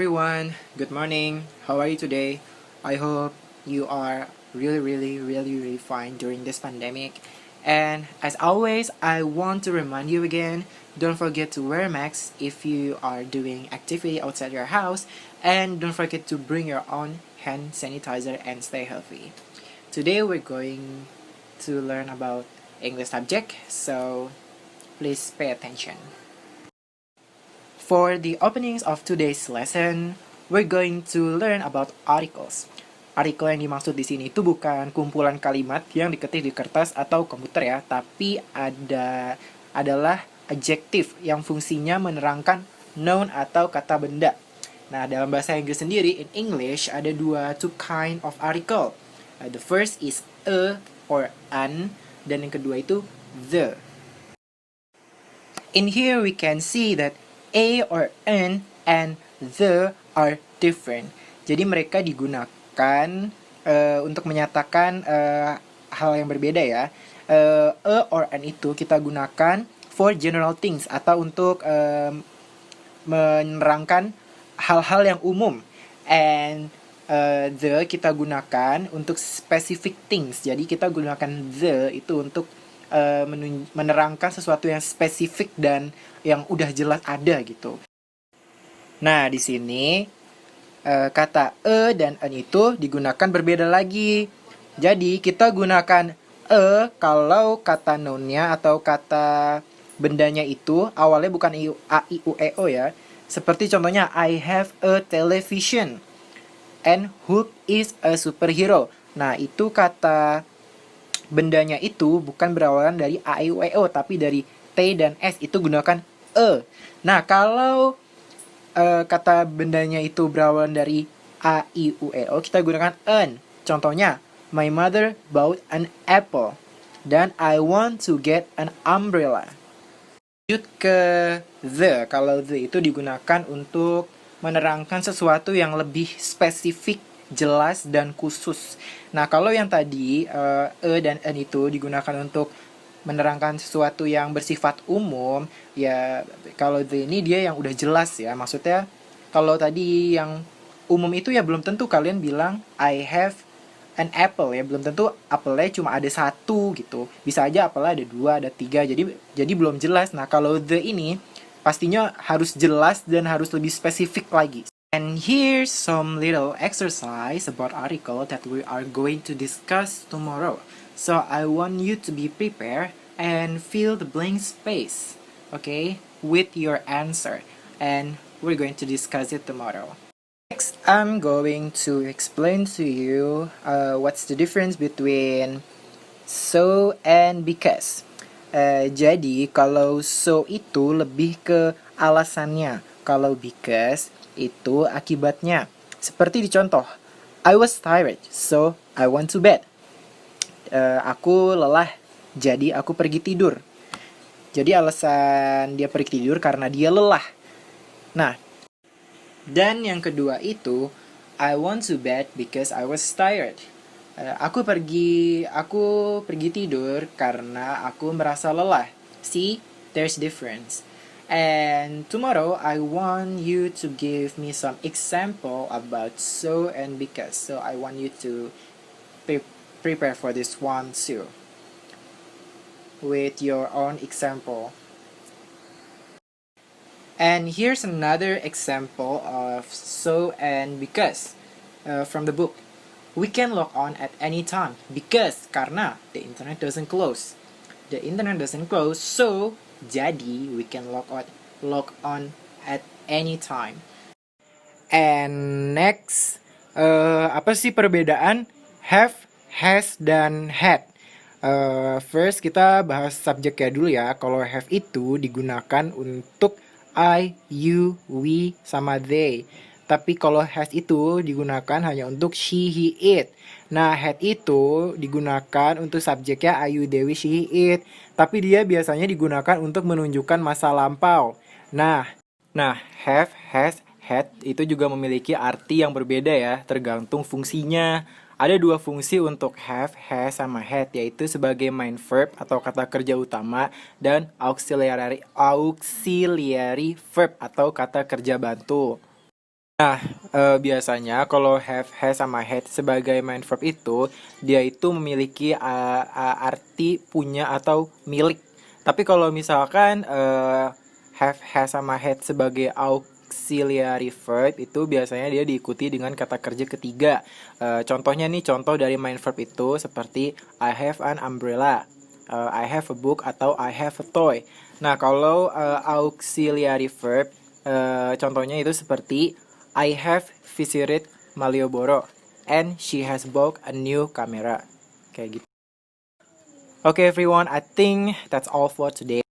everyone, good morning. How are you today? I hope you are really fine during this pandemic. And as always, I want to remind you again, don't forget to wear masks if you are doing activity outside your house, and don't forget to bring your own hand sanitizer and stay healthy. Today we're going to learn about English subject, so please pay attention. For the openings of today's lesson, we're going to learn about articles. Artikel yang dimaksud di sini itu bukan kumpulan kalimat yang diketik di kertas atau komputer ya, tapi adalah adjektif yang fungsinya menerangkan noun atau kata benda. Nah, dalam bahasa Inggris sendiri, in English ada two kind of article. The first is a or an, dan yang kedua itu the. In here we can see that a or an and the are different. Jadi mereka digunakan untuk menyatakan hal yang berbeda ya. A or an itu kita gunakan for general things atau untuk menerangkan hal-hal yang umum. And the kita gunakan untuk specific things. Jadi kita gunakan the itu untuk menerangkan sesuatu yang spesifik dan yang udah jelas ada gitu. Nah, di sini kata dan an itu digunakan berbeda lagi. Jadi, kita gunakan kalau kata nounnya atau kata bendanya itu awalnya bukan a, i, u, e, o ya. Seperti contohnya, I have a television and Hulk is a superhero. Nah, itu kata bendanya itu bukan berawalan dari a, i, u, e, o, tapi dari t dan s, itu gunakan Nah, kalau kata bendanya itu berawalan dari a, i, u, e, o, kita gunakan an. Contohnya, my mother bought an apple dan I want to get an umbrella. Lanjut ke the. Kalau the itu digunakan untuk menerangkan sesuatu yang lebih spesifik, jelas, dan khusus. Nah, kalau yang tadi dan an itu digunakan untuk menerangkan sesuatu yang bersifat umum, ya kalau ini dia yang udah jelas ya. Maksudnya kalau tadi yang umum itu ya belum tentu kalian bilang I have an apple ya, belum tentu apelnya cuma ada satu gitu. Bisa aja apelnya ada dua, ada tiga, jadi belum jelas. Nah, kalau the ini pastinya harus jelas dan harus lebih spesifik lagi. And here's some little exercise about article that we are going to discuss tomorrow. So I want you to be prepared and fill the blank space, okay, with your answer. And we're going to discuss it tomorrow. Next, I'm going to explain to you what's the difference between so and because. Jadi kalau so itu lebih ke alasannya, kalau because itu akibatnya. Seperti di contoh, I was tired, so I went to bed. Aku lelah, jadi aku pergi tidur. Jadi alasan dia pergi tidur karena dia lelah. Nah, dan yang kedua itu, I went to bed because I was tired. Aku pergi tidur karena aku merasa lelah. See, there's difference. And tomorrow I want you to give me some example about so and because. So I want you to prepare for this one too, with your own example. And here's another example of so and because from the book. We can log on at any time because karena the internet doesn't close. The internet doesn't close, so jadi we can log on at any time. And next, apa sih perbedaan have, has, dan had? First kita bahas subjeknya dulu ya. Kalau have itu digunakan untuk I, you, we, sama they. Tapi kalau has itu digunakan hanya untuk she, he, it. Nah, had itu digunakan untuk subjeknya I, you, they, we, she, he, it. Tapi dia biasanya digunakan untuk menunjukkan masa lampau. Nah, have, has, had itu juga memiliki arti yang berbeda ya, tergantung fungsinya. Ada dua fungsi untuk have, has, sama had, yaitu sebagai main verb atau kata kerja utama dan auxiliary verb atau kata kerja bantu. Biasanya kalau have, has, sama had sebagai main verb itu, dia itu memiliki arti punya atau milik. Tapi kalau misalkan have, has, sama had sebagai auxiliary verb itu biasanya dia diikuti dengan kata kerja ketiga. Contohnya nih, contoh dari main verb itu seperti I have an umbrella, I have a book, atau I have a toy. Nah, kalau auxiliary verb, contohnya itu seperti I have visited Malioboro and she has bought a new camera. Kayak gitu. Okay, everyone, I think that's all for today.